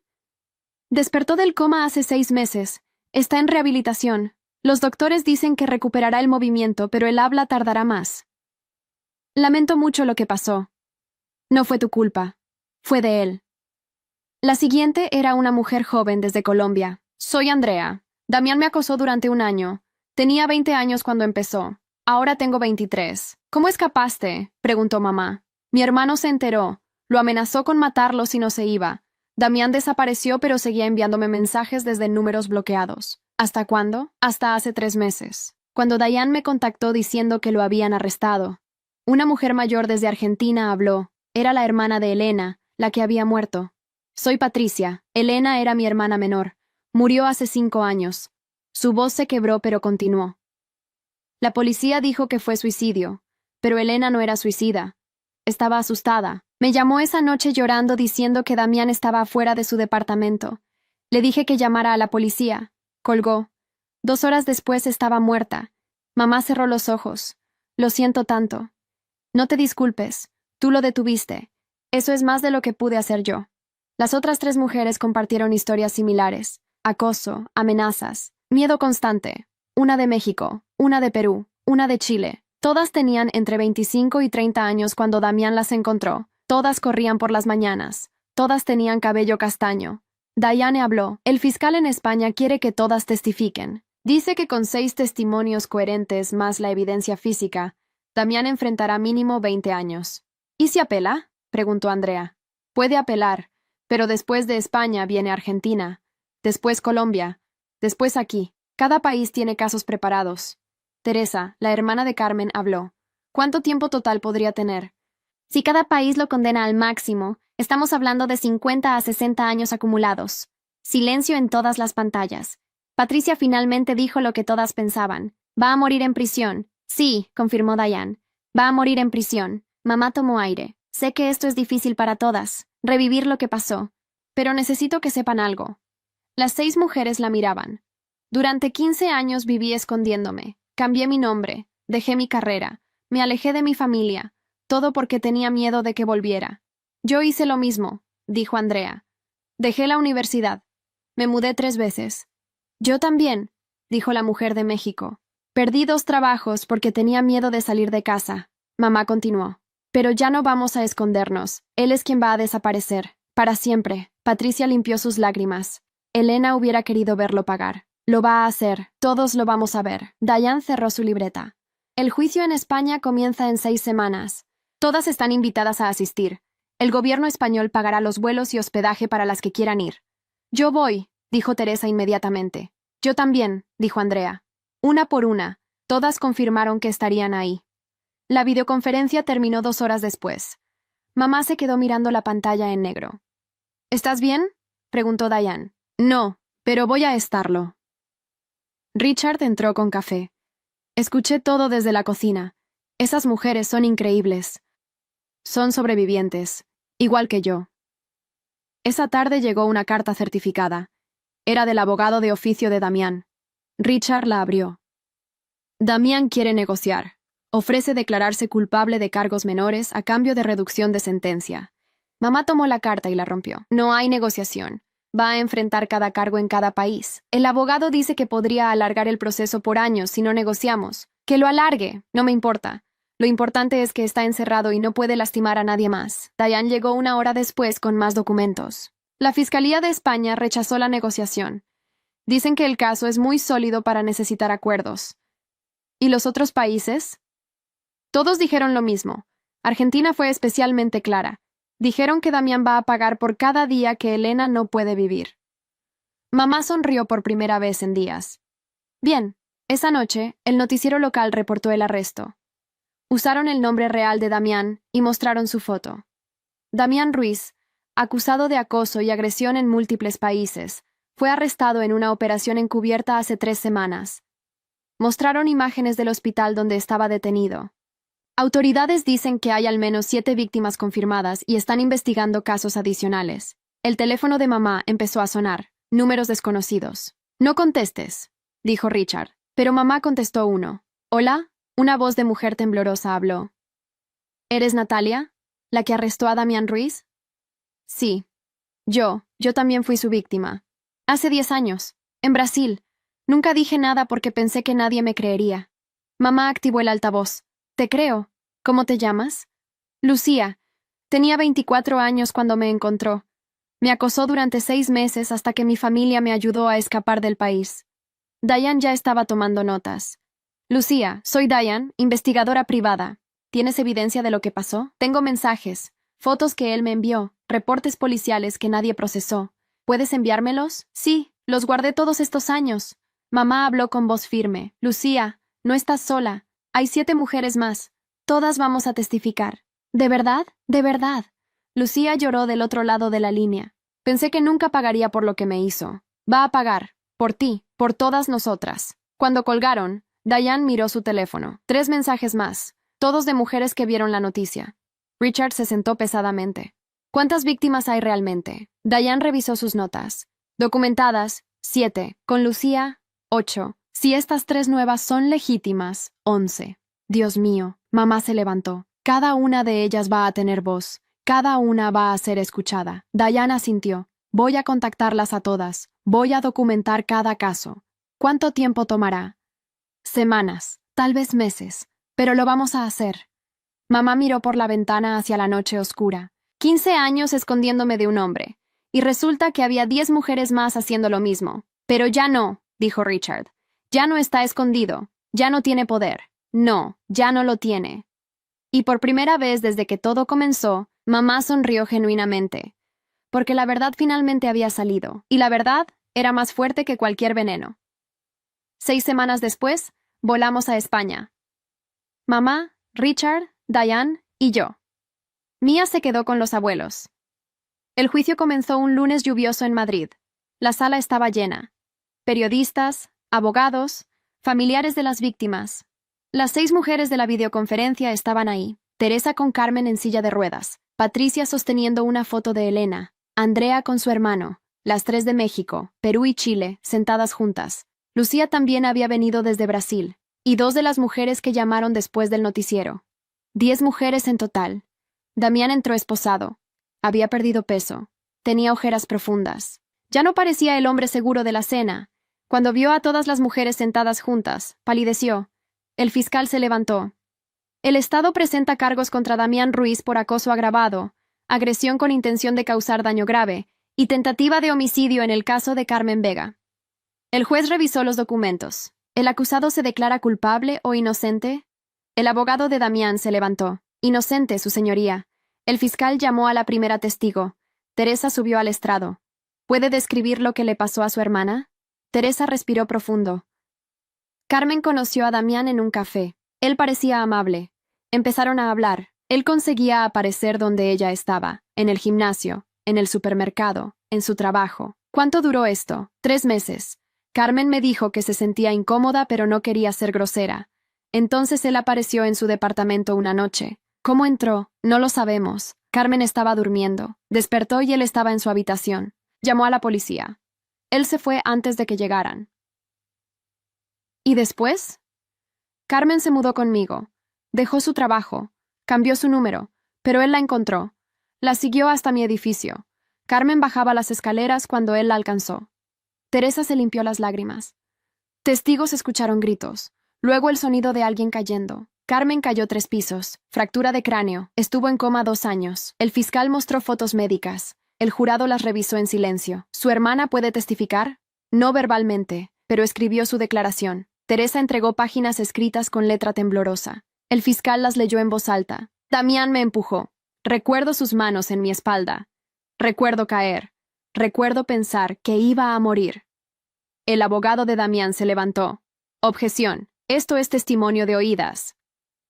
Despertó del coma hace 6 meses. Está en rehabilitación. Los doctores dicen que recuperará el movimiento, pero el habla tardará más. Lamento mucho lo que pasó. No fue tu culpa. Fue de él. La siguiente era una mujer joven desde Colombia. Soy Andrea. Damián me acosó durante 1 año. Tenía 20 años cuando empezó. Ahora tengo 23. ¿Cómo escapaste? Preguntó mamá. Mi hermano se enteró. Lo amenazó con matarlo si no se iba. Damián desapareció pero seguía enviándome mensajes desde números bloqueados. ¿Hasta cuándo? Hasta hace 3 meses. Cuando Diane me contactó diciendo que lo habían arrestado. Una mujer mayor desde Argentina habló. Era la hermana de Elena, la que había muerto. Soy Patricia. Elena era mi hermana menor. Murió hace 5 años. Su voz se quebró pero continuó. La policía dijo que fue suicidio, pero Elena no era suicida. Estaba asustada. Me llamó esa noche llorando diciendo que Damián estaba afuera de su departamento. Le dije que llamara a la policía. Colgó. 2 horas después estaba muerta. Mamá cerró los ojos. Lo siento tanto. No te disculpes. Tú lo detuviste. Eso es más de lo que pude hacer yo. Las otras 3 mujeres compartieron historias similares. Acoso, amenazas, miedo constante. Una de México, una de Perú, una de Chile. Todas tenían entre 25 y 30 años cuando Damián las encontró. Todas corrían por las mañanas. Todas tenían cabello castaño. Diane habló. El fiscal en España quiere que todas testifiquen. Dice que con 6 testimonios coherentes más la evidencia física, Damián enfrentará mínimo 20 años. ¿Y si apela?, preguntó Andrea. Puede apelar, pero después de España viene Argentina, después Colombia, después aquí. Cada país tiene casos preparados. Teresa, la hermana de Carmen, habló. ¿Cuánto tiempo total podría tener? Si cada país lo condena al máximo, estamos hablando de 50 a 60 años acumulados. Silencio en todas las pantallas. Patricia finalmente dijo lo que todas pensaban. Va a morir en prisión. Sí, confirmó Diane. Va a morir en prisión. Mamá tomó aire. Sé que esto es difícil para todas, revivir lo que pasó, pero necesito que sepan algo. Las 6 mujeres la miraban. Durante 15 años viví escondiéndome. Cambié mi nombre, dejé mi carrera, me alejé de mi familia, todo porque tenía miedo de que volviera. Yo hice lo mismo, dijo Andrea. Dejé la universidad. Me mudé 3 veces. Yo también, dijo la mujer de México. Perdí 2 trabajos porque tenía miedo de salir de casa. Mamá continuó. Pero ya no vamos a escondernos. Él es quien va a desaparecer. Para siempre. Patricia limpió sus lágrimas. Elena hubiera querido verlo pagar. Lo va a hacer. Todos lo vamos a ver. Diane cerró su libreta. El juicio en España comienza en 6 semanas. Todas están invitadas a asistir. El gobierno español pagará los vuelos y hospedaje para las que quieran ir. Yo voy, dijo Teresa inmediatamente. Yo también, dijo Andrea. Una por una, todas confirmaron que estarían ahí. La videoconferencia terminó 2 horas después. Mamá se quedó mirando la pantalla en negro. ¿Estás bien?, preguntó Diane. No, pero voy a estarlo. Richard entró con café. Escuché todo desde la cocina. Esas mujeres son increíbles. Son sobrevivientes, igual que yo. Esa tarde llegó una carta certificada. Era del abogado de oficio de Damián. Richard la abrió. Damián quiere negociar. Ofrece declararse culpable de cargos menores a cambio de reducción de sentencia. Mamá tomó la carta y la rompió. No hay negociación. Va a enfrentar cada cargo en cada país. El abogado dice que podría alargar el proceso por años si no negociamos. Que lo alargue, no me importa. Lo importante es que está encerrado y no puede lastimar a nadie más. Diane llegó 1 hora después con más documentos. La Fiscalía de España rechazó la negociación. Dicen que el caso es muy sólido para necesitar acuerdos. ¿Y los otros países? Todos dijeron lo mismo. Argentina fue especialmente clara. Dijeron que Damián va a pagar por cada día que Elena no puede vivir. Mamá sonrió por primera vez en días. Bien, esa noche, el noticiero local reportó el arresto. Usaron el nombre real de Damián y mostraron su foto. Damián Ruiz, acusado de acoso y agresión en múltiples países, fue arrestado en una operación encubierta hace 3 semanas. Mostraron imágenes del hospital donde estaba detenido. Autoridades dicen que hay al menos 7 víctimas confirmadas y están investigando casos adicionales. El teléfono de mamá empezó a sonar. Números desconocidos. No contestes, dijo Richard. Pero mamá contestó uno. ¿Hola? Una voz de mujer temblorosa habló. ¿Eres Natalia? ¿La que arrestó a Damián Ruiz? Sí. Yo también fui su víctima. Hace 10 años. En Brasil. Nunca dije nada porque pensé que nadie me creería. Mamá activó el altavoz. Te creo. ¿Cómo te llamas? Lucía. Tenía 24 años cuando me encontró. Me acosó durante 6 meses hasta que mi familia me ayudó a escapar del país. Diane ya estaba tomando notas. Lucía, soy Diane, investigadora privada. ¿Tienes evidencia de lo que pasó? Tengo mensajes, fotos que él me envió, reportes policiales que nadie procesó. ¿Puedes enviármelos? Sí, los guardé todos estos años. Mamá habló con voz firme. Lucía, no estás sola. Hay 7 mujeres más. Todas vamos a testificar. ¿De verdad? ¿De verdad? Lucía lloró del otro lado de la línea. Pensé que nunca pagaría por lo que me hizo. Va a pagar. Por ti, por todas nosotras. Cuando colgaron, Diane miró su teléfono. 3 mensajes más, todos de mujeres que vieron la noticia. Richard se sentó pesadamente. ¿Cuántas víctimas hay realmente? Diane revisó sus notas. Documentadas, 7. Con Lucía, 8. Si estas 3 nuevas son legítimas, 11. Dios mío, mamá se levantó. Cada una de ellas va a tener voz. Cada una va a ser escuchada. Diane asintió. Voy a contactarlas a todas. Voy a documentar cada caso. ¿Cuánto tiempo tomará? Semanas, tal vez meses, pero lo vamos a hacer. Mamá miró por la ventana hacia la noche oscura. 15 años escondiéndome de un hombre. Y resulta que había 10 mujeres más haciendo lo mismo. Pero ya no, dijo Richard. Ya no está escondido. Ya no tiene poder. No, ya no lo tiene. Y por primera vez desde que todo comenzó, mamá sonrió genuinamente. Porque la verdad finalmente había salido. Y la verdad era más fuerte que cualquier veneno. 6 semanas después, volamos a España. Mamá, Richard, Diane y yo. Mia se quedó con los abuelos. El juicio comenzó un lunes lluvioso en Madrid. La sala estaba llena. Periodistas, abogados, familiares de las víctimas. Las 6 mujeres de la videoconferencia estaban ahí. Teresa con Carmen en silla de ruedas, Patricia sosteniendo una foto de Elena, Andrea con su hermano, las 3 de México, Perú y Chile, sentadas juntas. Lucía también había venido desde Brasil, y 2 de las mujeres que llamaron después del noticiero. 10 mujeres en total. Damián entró esposado. Había perdido peso. Tenía ojeras profundas. Ya no parecía el hombre seguro de la cena. Cuando vio a todas las mujeres sentadas juntas, palideció. El fiscal se levantó. El Estado presenta cargos contra Damián Ruiz por acoso agravado, agresión con intención de causar daño grave y tentativa de homicidio en el caso de Carmen Vega. El juez revisó los documentos. ¿El acusado se declara culpable o inocente? El abogado de Damián se levantó. Inocente, su señoría. El fiscal llamó a la primera testigo. Teresa subió al estrado. ¿Puede describir lo que le pasó a su hermana? Teresa respiró profundo. Carmen conoció a Damián en un café. Él parecía amable. Empezaron a hablar. Él conseguía aparecer donde ella estaba, en el gimnasio, en el supermercado, en su trabajo. ¿Cuánto duró esto? 3 meses. Carmen me dijo que se sentía incómoda pero no quería ser grosera. Entonces él apareció en su departamento una noche. ¿Cómo entró? No lo sabemos. Carmen estaba durmiendo. Despertó y él estaba en su habitación. Llamó a la policía. Él se fue antes de que llegaran. ¿Y después? Carmen se mudó conmigo. Dejó su trabajo. Cambió su número. Pero él la encontró. La siguió hasta mi edificio. Carmen bajaba las escaleras cuando él la alcanzó. Teresa se limpió las lágrimas. Testigos escucharon gritos. Luego el sonido de alguien cayendo. Carmen cayó 3 pisos. Fractura de cráneo. Estuvo en coma 2 años. El fiscal mostró fotos médicas. El jurado las revisó en silencio. ¿Su hermana puede testificar? No verbalmente, pero escribió su declaración. Teresa entregó páginas escritas con letra temblorosa. El fiscal las leyó en voz alta. Damián me empujó. Recuerdo sus manos en mi espalda. Recuerdo caer. Recuerdo pensar que iba a morir. El abogado de Damián se levantó. Objeción. Esto es testimonio de oídas.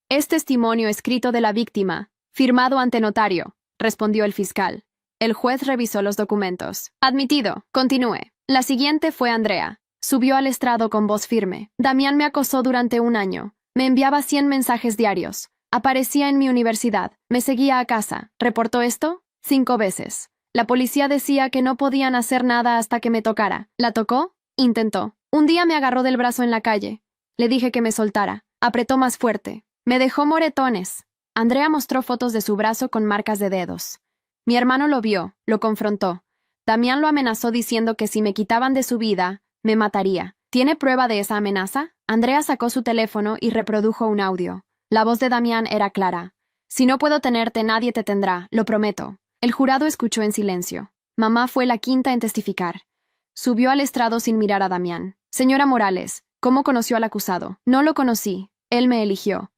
Es testimonio escrito de la víctima, firmado ante notario, respondió el fiscal. El juez revisó los documentos. Admitido. Continúe. La siguiente fue Andrea. Subió al estrado con voz firme. Damián me acosó durante 1 año. Me enviaba 100 mensajes diarios. Aparecía en mi universidad. Me seguía a casa. ¿Reportó esto? 5 veces. La policía decía que no podían hacer nada hasta que me tocara. ¿La tocó? Intentó. Un día me agarró del brazo en la calle. Le dije que me soltara. Apretó más fuerte. Me dejó moretones. Andrea mostró fotos de su brazo con marcas de dedos. Mi hermano lo vio, lo confrontó. Damián lo amenazó diciendo que si me quitaban de su vida, me mataría. ¿Tiene prueba de esa amenaza? Andrea sacó su teléfono y reprodujo un audio. La voz de Damián era clara. Si no puedo tenerte, nadie te tendrá, lo prometo. El jurado escuchó en silencio. Mamá fue la quinta en testificar. Subió al estrado sin mirar a Damián. Señora Morales, ¿cómo conoció al acusado? No lo conocí. Él me eligió.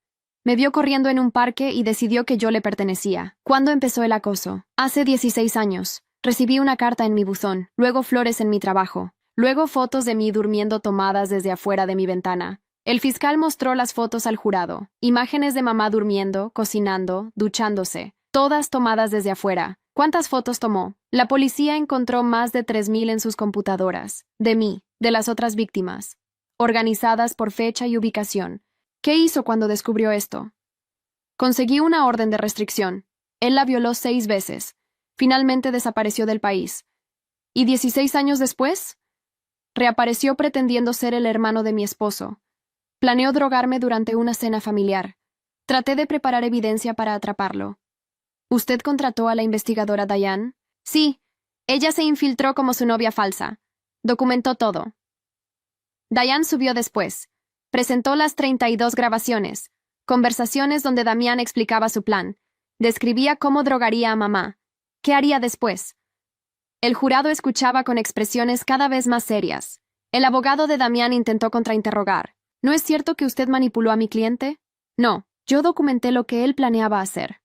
Me vio corriendo en un parque y decidió que yo le pertenecía. ¿Cuándo empezó el acoso? Hace 16 años. Recibí una carta en mi buzón, luego flores en mi trabajo, luego fotos de mí durmiendo tomadas desde afuera de mi ventana. El fiscal mostró las fotos al jurado. Imágenes de mamá durmiendo, cocinando, duchándose, todas tomadas desde afuera. ¿Cuántas fotos tomó? La policía encontró más de 3.000 en sus computadoras. De mí, de las otras víctimas. organizadas por fecha y ubicación. ¿Qué hizo cuando descubrió esto? Conseguí una orden de restricción. Él la violó 6 veces. Finalmente desapareció del país. ¿Y 16 años después? Reapareció pretendiendo ser el hermano de mi esposo. Planeó drogarme durante una cena familiar. Traté de preparar evidencia para atraparlo. ¿Usted contrató a la investigadora Diane? Sí. Ella se infiltró como su novia falsa. Documentó todo. Diane subió después. Presentó las 32 grabaciones, conversaciones donde Damián explicaba su plan. Describía cómo drogaría a mamá. ¿Qué haría después? El jurado escuchaba con expresiones cada vez más serias. El abogado de Damián intentó contrainterrogar. ¿No es cierto que usted manipuló a mi cliente? No, yo documenté lo que él planeaba hacer.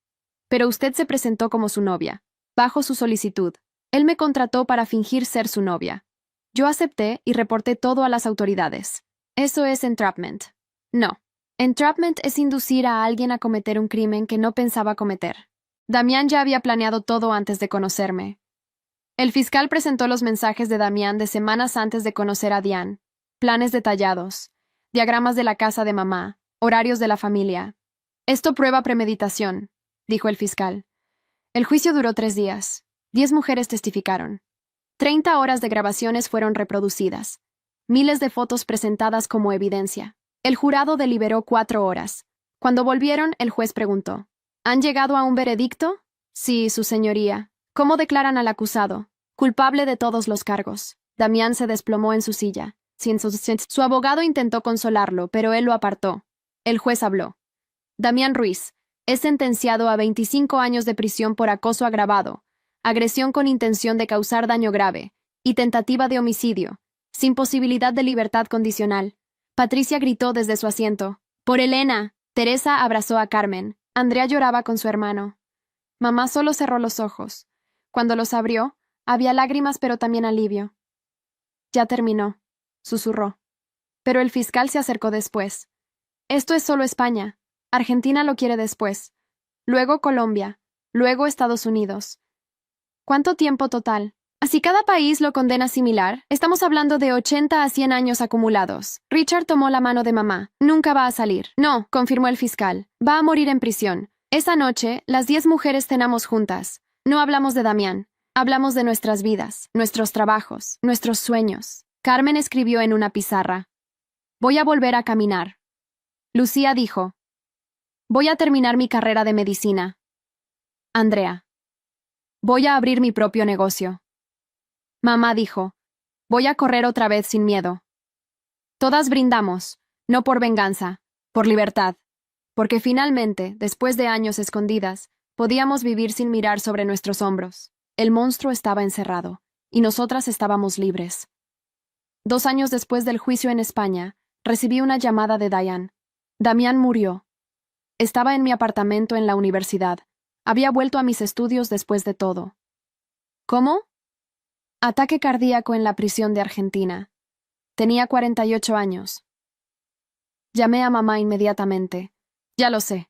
Pero usted se presentó como su novia, bajo su solicitud. Él me contrató para fingir ser su novia. Yo acepté y reporté todo a las autoridades. Eso es entrapment. No. Entrapment es inducir a alguien a cometer un crimen que no pensaba cometer. Damián ya había planeado todo antes de conocerme. El fiscal presentó los mensajes de Damián de semanas antes de conocer a Diane. Planes detallados, diagramas de la casa de mamá, horarios de la familia. Esto prueba premeditación, dijo el fiscal. El juicio duró 3 días. 10 mujeres testificaron. 30 horas de grabaciones fueron reproducidas. Miles de fotos presentadas como evidencia. El jurado deliberó 4 horas. Cuando volvieron, el juez preguntó: ¿Han llegado a un veredicto? Sí, su señoría. ¿Cómo declaran al acusado? Culpable de todos los cargos. Damián se desplomó en su silla. Su abogado intentó consolarlo, pero él lo apartó. El juez habló. Damián Ruiz es sentenciado a 25 años de prisión por acoso agravado, agresión con intención de causar daño grave y tentativa de homicidio, sin posibilidad de libertad condicional. Patricia gritó desde su asiento: ¡Por Elena! Teresa abrazó a Carmen. Andrea lloraba con su hermano. Mamá solo cerró los ojos. Cuando los abrió, había lágrimas pero también alivio. Ya terminó, susurró. Pero el fiscal se acercó después. Esto es solo España. Argentina lo quiere después. Luego Colombia. Luego Estados Unidos. ¿Cuánto tiempo total? Si cada país lo condena similar, estamos hablando de 80 a 100 años acumulados. Richard tomó la mano de mamá. Nunca va a salir. No, confirmó el fiscal. Va a morir en prisión. Esa noche, las 10 mujeres cenamos juntas. No hablamos de Damián. Hablamos de nuestras vidas, nuestros trabajos, nuestros sueños. Carmen escribió en una pizarra: Voy a volver a caminar. Lucía dijo: Voy a terminar mi carrera de medicina. Andrea: Voy a abrir mi propio negocio. Mamá dijo: Voy a correr otra vez sin miedo. Todas brindamos, no por venganza, por libertad. Porque finalmente, después de años escondidas, podíamos vivir sin mirar sobre nuestros hombros. El monstruo estaba encerrado, y nosotras estábamos libres. 2 años después del juicio en España, recibí una llamada de Diane. Damián murió. Estaba en mi apartamento en la universidad. Había vuelto a mis estudios después de todo. ¿Cómo? Ataque cardíaco en la prisión de Argentina. Tenía 48 años. Llamé a mamá inmediatamente. Ya lo sé.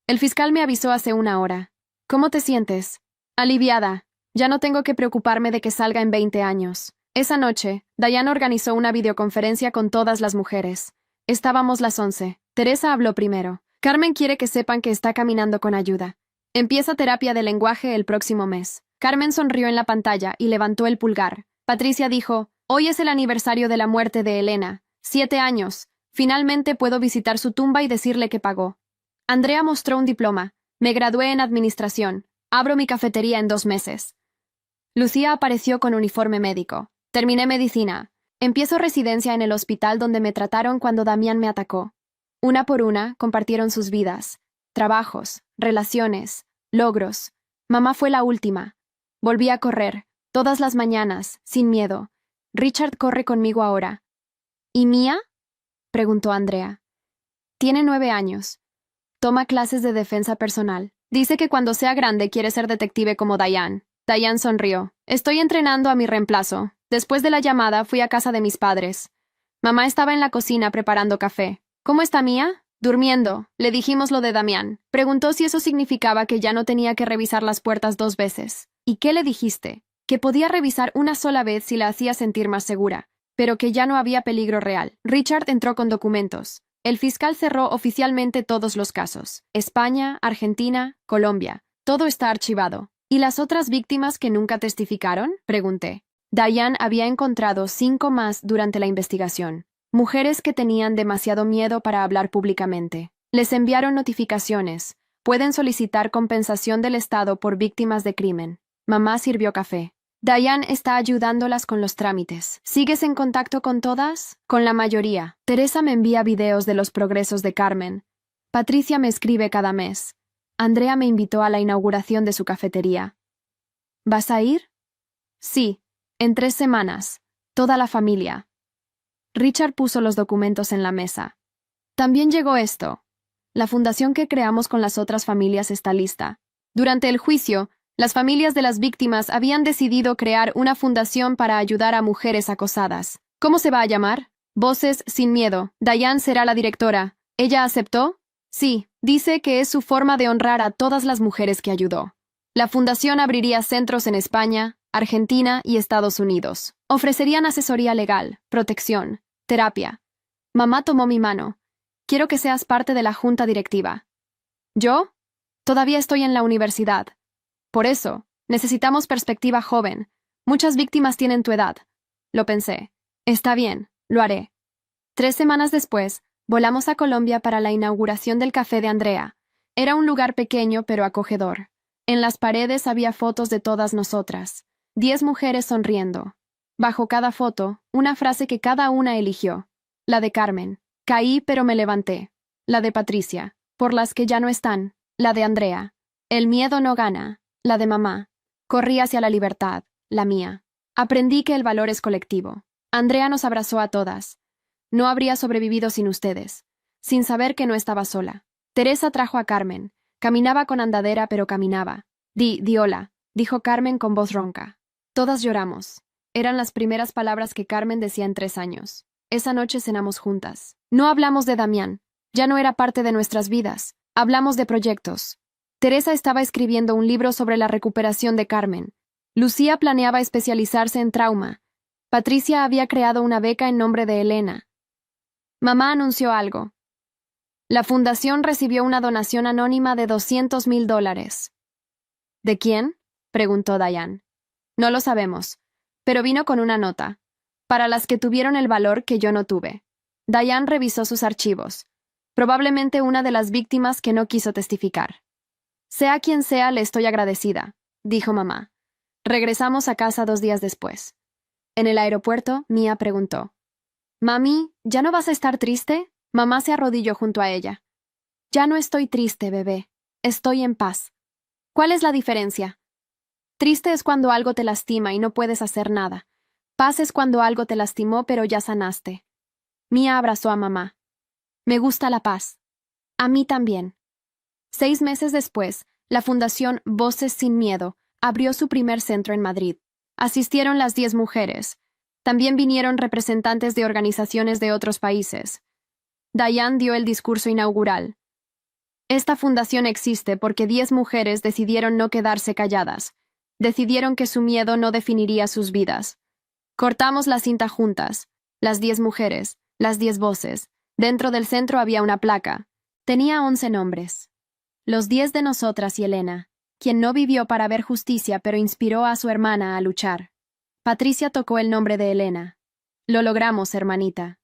El fiscal me avisó hace 1 hora. ¿Cómo te sientes? Aliviada. Ya no tengo que preocuparme de que salga en 20 años. Esa noche, Diane organizó una videoconferencia con todas las mujeres. Estábamos las 11. Teresa habló primero. Carmen quiere que sepan que está caminando con ayuda. Empieza terapia de lenguaje el próximo mes. Carmen sonrió en la pantalla y levantó el pulgar. Patricia dijo: Hoy es el aniversario de la muerte de Elena. 7 años. Finalmente puedo visitar su tumba y decirle que pagó. Andrea mostró un diploma. Me gradué en administración. Abro mi cafetería en 2 meses. Lucía apareció con uniforme médico. Terminé medicina. Empiezo residencia en el hospital donde me trataron cuando Damián me atacó. Una por una, compartieron sus vidas, trabajos, relaciones, logros. Mamá fue la última. Volví a correr, todas las mañanas, sin miedo. Richard corre conmigo ahora. ¿Y Mía? Preguntó Andrea. Tiene 9 años. Toma clases de defensa personal. Dice que cuando sea grande quiere ser detective como Diane. Diane sonrió. Estoy entrenando a mi reemplazo. Después de la llamada fui a casa de mis padres. Mamá estaba en la cocina preparando café. ¿Cómo está Mía? Durmiendo. Le dijimos lo de Damián. Preguntó si eso significaba que ya no tenía que revisar las puertas 2 veces. ¿Y qué le dijiste? Que podía revisar una sola vez si la hacía sentir más segura. pero que ya no había peligro real. Richard entró con documentos. El fiscal cerró oficialmente todos los casos. España, Argentina, Colombia. Todo está archivado. ¿Y las otras víctimas que nunca testificaron?, pregunté. Diane había encontrado 5 más durante la investigación. Mujeres que tenían demasiado miedo para hablar públicamente. Les enviaron notificaciones. Pueden solicitar compensación del Estado por víctimas de crimen. Mamá sirvió café. Diane está ayudándolas con los trámites. ¿Sigues en contacto con todas? Con la mayoría. Teresa me envía videos de los progresos de Carmen. Patricia me escribe cada mes. Andrea me invitó a la inauguración de su cafetería. ¿Vas a ir? Sí, en 3 semanas. Toda la familia. Richard puso los documentos en la mesa. También llegó esto. La fundación que creamos con las otras familias está lista. Durante el juicio, las familias de las víctimas habían decidido crear una fundación para ayudar a mujeres acosadas. ¿Cómo se va a llamar? Voces sin miedo. Diane será la directora. ¿Ella aceptó? Sí, dice que es su forma de honrar a todas las mujeres que ayudó. La fundación abriría centros en España, Argentina y Estados Unidos. Ofrecerían asesoría legal, protección, terapia. Mamá tomó mi mano. Quiero que seas parte de la junta directiva. ¿Yo? Todavía estoy en la universidad. Por eso, necesitamos perspectiva joven. Muchas víctimas tienen tu edad. Lo pensé. Está bien, lo haré. 3 semanas después, volamos a Colombia para la inauguración del café de Andrea. Era un lugar pequeño pero acogedor. En las paredes había fotos de todas nosotras. 10 mujeres sonriendo. Bajo cada foto, una frase que cada una eligió. La de Carmen. Caí pero me levanté. La de Patricia. Por las que ya no están. La de Andrea. El miedo no gana. La de mamá. Corrí hacia la libertad. La mía. Aprendí que el valor es colectivo. Andrea nos abrazó a todas. No habría sobrevivido sin ustedes. Sin saber que no estaba sola. Teresa trajo a Carmen. Caminaba con andadera pero caminaba. Di hola, dijo Carmen con voz ronca. Todas lloramos. Eran las primeras palabras que Carmen decía en 3 años. Esa noche cenamos juntas. No hablamos de Damián. Ya no era parte de nuestras vidas. Hablamos de proyectos. Teresa estaba escribiendo un libro sobre la recuperación de Carmen. Lucía planeaba especializarse en trauma. Patricia había creado una beca en nombre de Elena. Mamá anunció algo. La fundación recibió una donación anónima de $200,000. ¿De quién?, preguntó Diane. No lo sabemos, pero vino con una nota. Para las que tuvieron el valor que yo no tuve. Diane revisó sus archivos. Probablemente una de las víctimas que no quiso testificar. Sea quien sea, le estoy agradecida, dijo mamá. Regresamos a casa 2 días después. En el aeropuerto, Mia preguntó. «Mami, ¿ya no vas a estar triste?» Mamá se arrodilló junto a ella. «Ya no estoy triste, bebé. Estoy en paz». «¿Cuál es la diferencia?» «Triste es cuando algo te lastima y no puedes hacer nada. Paz es cuando algo te lastimó pero ya sanaste». Mia abrazó a mamá. «Me gusta la paz». «A mí también». 6 meses después, la Fundación Voces sin Miedo abrió su primer centro en Madrid. Asistieron las 10 mujeres. También vinieron representantes de organizaciones de otros países. Diane dio el discurso inaugural. Esta fundación existe porque 10 mujeres decidieron no quedarse calladas. Decidieron que su miedo no definiría sus vidas. Cortamos la cinta juntas. Las 10 mujeres, las 10 voces. Dentro del centro había una placa. Tenía 11 nombres. Los 10 de nosotras y Elena, quien no vivió para ver justicia pero inspiró a su hermana a luchar. Patricia tocó el nombre de Elena. Lo logramos, hermanita.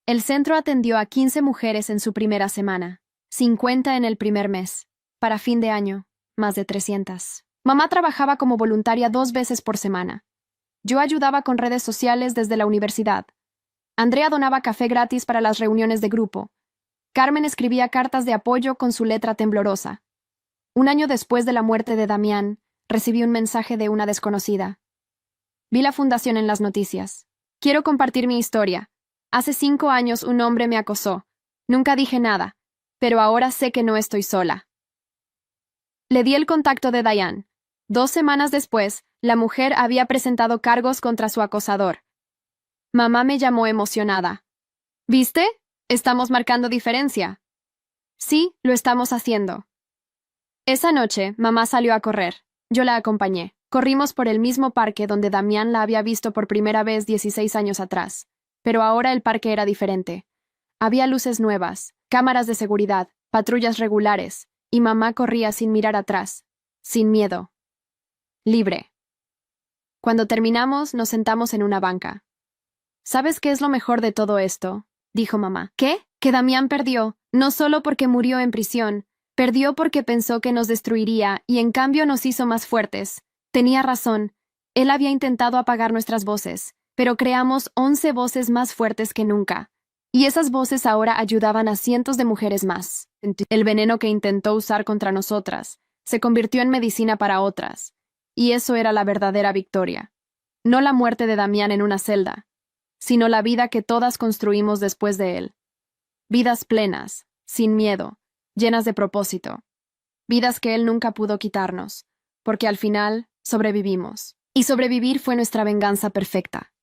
El centro atendió a 15 mujeres en su primera semana, 50 en el primer mes. Para fin de año, más de 300. Mamá trabajaba como voluntaria 2 veces por semana. Yo ayudaba con redes sociales desde la universidad. Andrea donaba café gratis para las reuniones de grupo. Carmen escribía cartas de apoyo con su letra temblorosa. 1 año después de la muerte de Damián, recibí un mensaje de una desconocida. Vi la fundación en las noticias. Quiero compartir mi historia. Hace 5 años un hombre me acosó. Nunca dije nada, pero ahora sé que no estoy sola. Le di el contacto de Diane. 2 semanas después, la mujer había presentado cargos contra su acosador. Mamá me llamó emocionada. ¿Viste? Estamos marcando diferencia. Sí, lo estamos haciendo. Esa noche, mamá salió a correr. Yo la acompañé. Corrimos por el mismo parque donde Damián la había visto por primera vez 16 años atrás. Pero ahora el parque era diferente. Había luces nuevas, cámaras de seguridad, patrullas regulares, y mamá corría sin mirar atrás, sin miedo. Libre. Cuando terminamos, nos sentamos en una banca. ¿Sabes qué es lo mejor de todo esto?, dijo mamá. ¿Qué? Que Damián perdió, no solo porque murió en prisión, perdió porque pensó que nos destruiría y en cambio nos hizo más fuertes. Tenía razón. Él había intentado apagar nuestras voces, pero creamos 11 voces más fuertes que nunca. Y esas voces ahora ayudaban a cientos de mujeres más. El veneno que intentó usar contra nosotras se convirtió en medicina para otras. Y eso era la verdadera victoria. No la muerte de Damián en una celda, sino la vida que todas construimos después de él. Vidas plenas, sin miedo, llenas de propósito. Vidas que él nunca pudo quitarnos, porque al final sobrevivimos. Y sobrevivir fue nuestra venganza perfecta.